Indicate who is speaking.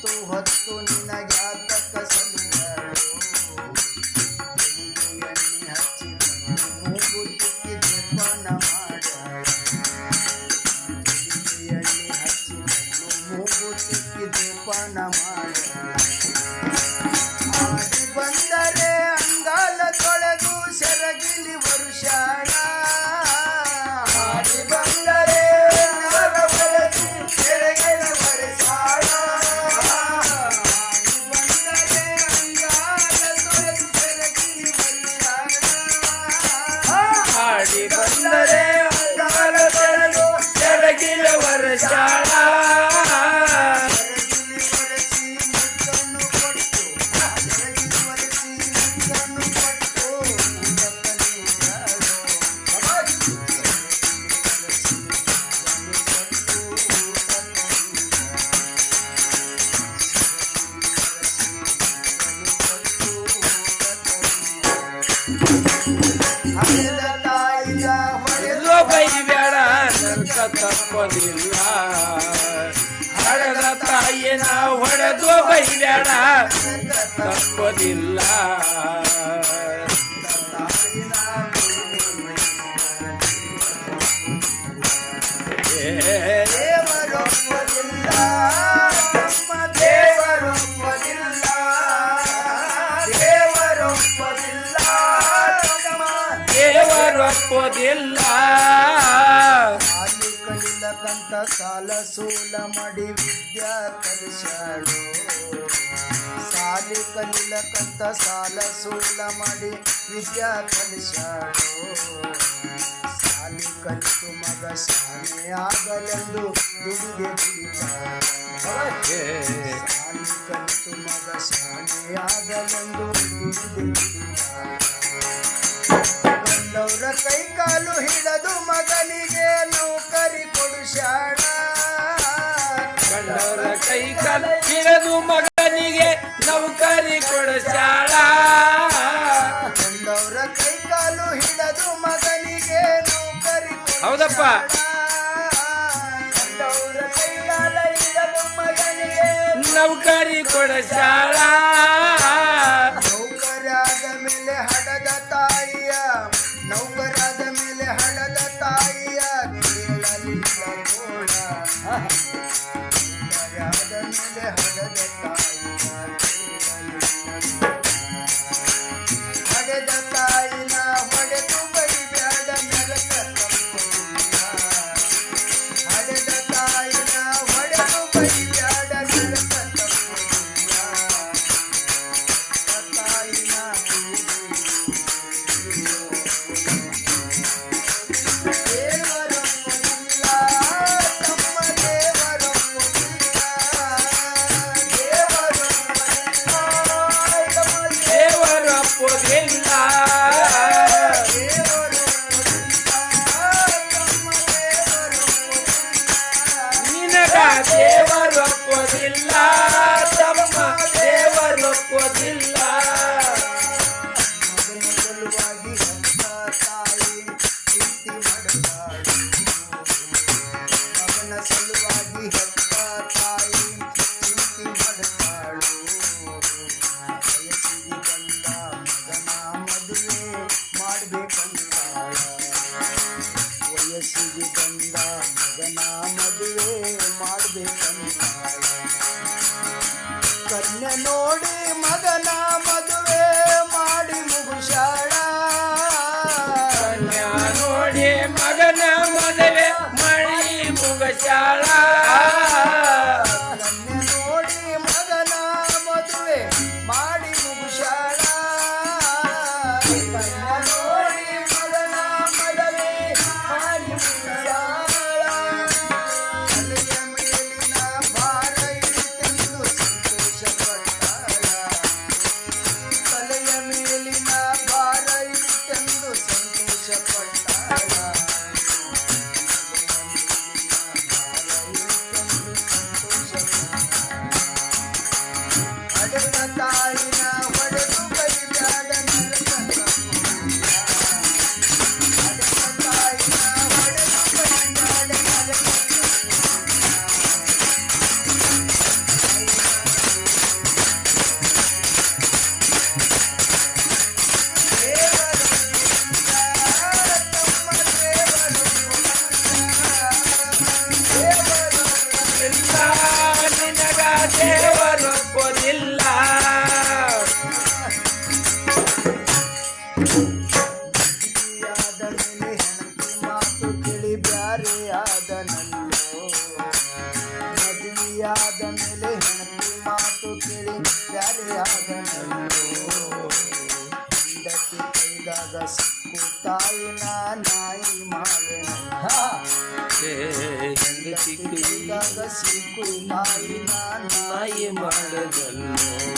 Speaker 1: ಹೊತ್ತು ಹೊತ್ತು ನಿನಗ್ಯಾತಕ ಸಲಿಗಳು ಎಣ್ಣೆ ಹಚ್ಚಿ ಮೂಗು ತಿಕ್ಕಿ ಜೋಪಾನ ಮಾಡ್ಯಾಳು ಎಣ್ಣೆ ಹಚ್ಚಿ ಮೂಗು ತಿಕ್ಕಿ ಜೋಪಾನ ಮಾಡ್ಯಾಳು ಆಡಿ ಬಂದರೆ ಅಂಗಾಲ ತೊಳೆದು ಸೆರಗಿಲಿ ವರುಷಾಳ ಆಡಿ ಬಂದರೆ ಅಂಗಾಲ ತೊಳೆದು ಸೆರಗಿಲಿ ವರುಷಾಳ ಆಡಿ ಬಂದರೆ ಅಂಗಾಲ ತೊಳೆದು ಸೆರಗಿಲಿ ವರುಷಾಳ ಆಡಿ ಬಂದರೆ ಅಂಗಾಲ ತೊಳೆದು ಸೆರಗಿಲಿ ವರುಷಾಳ
Speaker 2: ಬೈಬೇಡ ನಂತ ತಪ್ಪದಿಲ್ಲ ಹಡದ ತಾಯಿನ ಹೊಡೆದು ಬೈಬೇಡ ತಪ್ಪದಿಲ್ಲ
Speaker 1: ದೇವರೊಪ್ಪದಿಲ್ಲ ನಮ್ಮ ದೇವರೊಪ್ಪದಿಲ್ಲ ದೇವರೊಪ್ಪದಿಲ್ಲ ನಮ್ಮ
Speaker 2: ದೇವರೊಪ್ಪದಿಲ್ಲ
Speaker 1: ಸಾಲಿ ಕಲಿಲಕಂತ ಸಾಲ ಸೂಲ ಮಾಡಿ ವಿದ್ಯಾ ಕಲಿಸ್ಯಾಳು ಸಾಲಿ ಕಲಿಲಕಂತ ಸಾಲ ಸೂಲ ಮಾಡಿ ವಿದ್ಯಾ ಕಲಿಸ್ಯಾಳು ಸಾಲಿ ಕಲಿತು ಮಗ ಶಾಲೆ ಆಗಲೆಂದು ದುಡಿಗೆ ದುಡಿತಾಳೆ ಸಾಲಿ ಕಲಿತು ಮಗ ಶಾಲೆ ಆಗಲೆಂದು ದುಡಿಗೆ ಕಂಡವರ ಕೈ ಕಾಲು ಹಿಡಿದು ಮಗನಿಗೆ ನೌಕರಿ ಕೊಡಿಸ್ಯಾಳ
Speaker 2: ಕಂಡವರ ಕೈ ಕಾಲು ಹಿಡಿದು ಮಗನಿಗೆ ನೌಕರಿ ಕೊಡಿಸ್ಯಾಳ
Speaker 1: ಕಂಡವರ ಕೈ ಕಾಲು ಹಿಡಿದು ಮಗನಿಗೆ ನೌಕರಿ
Speaker 2: ಹೌದಪ್ಪ
Speaker 1: ಕಂಡವರ ಕೈ ಕಾಲ ಹಿಡಿದು ಮಗನಿಗೆ
Speaker 2: ನೌಕರಿ ಕೊಡಿಸ್ಯಾಳ
Speaker 1: ನೌಕರಾದ ಮೇಲೆ ಹಡದ ತಾಯಿಯ ನೌಕರಾದ ಮೇಲೆ ಹಡದ ತಾಯಿಯ ಕೇಳಲಿಲ್ಲ ಗೋಳ ನೌಕರಾದ ಮೇಲೆ ಹಡದ ತಾಯಿಯ ಹಡೆದ ತಾಯಿನ ಹೊಡೆದು ಬೈಬ್ಯಾಡ ನರಕ ತಪ್ಪದಿಲ್ಲ ಹಡೆದ ತಾಯಿನ ಹೊಡೆದು ಬೈಬ್ಯಾಡ ನರಕ ತಪ್ಪದಿಲ್ಲ ತಾಯಿನ ದೇವರೊಪ್ಪದಿಲ್ಲ ತಮ್ಮ ದೇವರೊಪ್ಪದಿಲ್ಲ
Speaker 2: ದೇವರೊಪ್ಪದಿಲ್ಲ ನಿನಗ ದೇವರೊಪ್ಪದಿಲ್ಲ ತಮ್ಮ ದೇವರೊಪ್ಪದಿಲ್ಲ
Speaker 1: ಮಗನ ಸಲುವಾಗಿ ಹೆತ್ತ ತಾಯಿ ಚಿಂತೆ ಮಾಡುತ್ತಾಳು ಮಗನ ಸಲುವಾಗಿ ಹೆತ್ತ ತಾಯಿ ಚಿಂತೆ ಮಾಡುತ್ತಾಳು ವಯಸ್ಸಿಗೆ ಬಂದ ಮಗನ ಮದುವೆ ಮಾಡಬೇಕಂತಾಳ ವಯಸ್ಸಿಗೆ ಬಂದ ಮಗನ ಮದುವೆ ಮಾಡಬೇಕಂತಾಳ ಕನ್ಯೆ ನೋಡಿ ಮಗನ ಮದುವೆ ಮಾಡಿ ಮುಗಿಸ್ಯಾಳ
Speaker 2: ಕನ್ಯಾ ನೋಡಿ ಮಗನ ಮದುವೆ ಮಾಡಿ ಮುಗಿಸ್ಯಾಳ
Speaker 1: ಕನ್ಯೆ ನೋಡಿ ಮಗನ ಮದುವೆ ಮಾಡಿ ಮುಗಿಸ್ಯಾಳ ಕನ್ಯೆ ನೋಡಿ ಮಗನ ಮದುವೆ ಮಾಡಿ ಮುಗಿಸ್ಯಾಳ ತಲೆಯ ಮೇಲಿನ ಭಾರ ಇಳಿತೆಂದು ಸಂತೋಷ ಪಟ್ಟಾಳ ಹೇಳಿ ಬ್ಯಾರೆಯಾದನಲ್ಲೋ ಹೆಂಡತಿ ಕೈದಾಗ ಸಿಕ್ಕು ತಾಯಿನ ನಾಯಿ ಮಾಡೆನ
Speaker 2: ಹೆಂಡತಿ
Speaker 1: ಕೈದಾಗ ಸಿಕ್ಕು ತಾಯಿನ
Speaker 2: ನಾಯಿ ಮಾಡದಲ್ಲೋ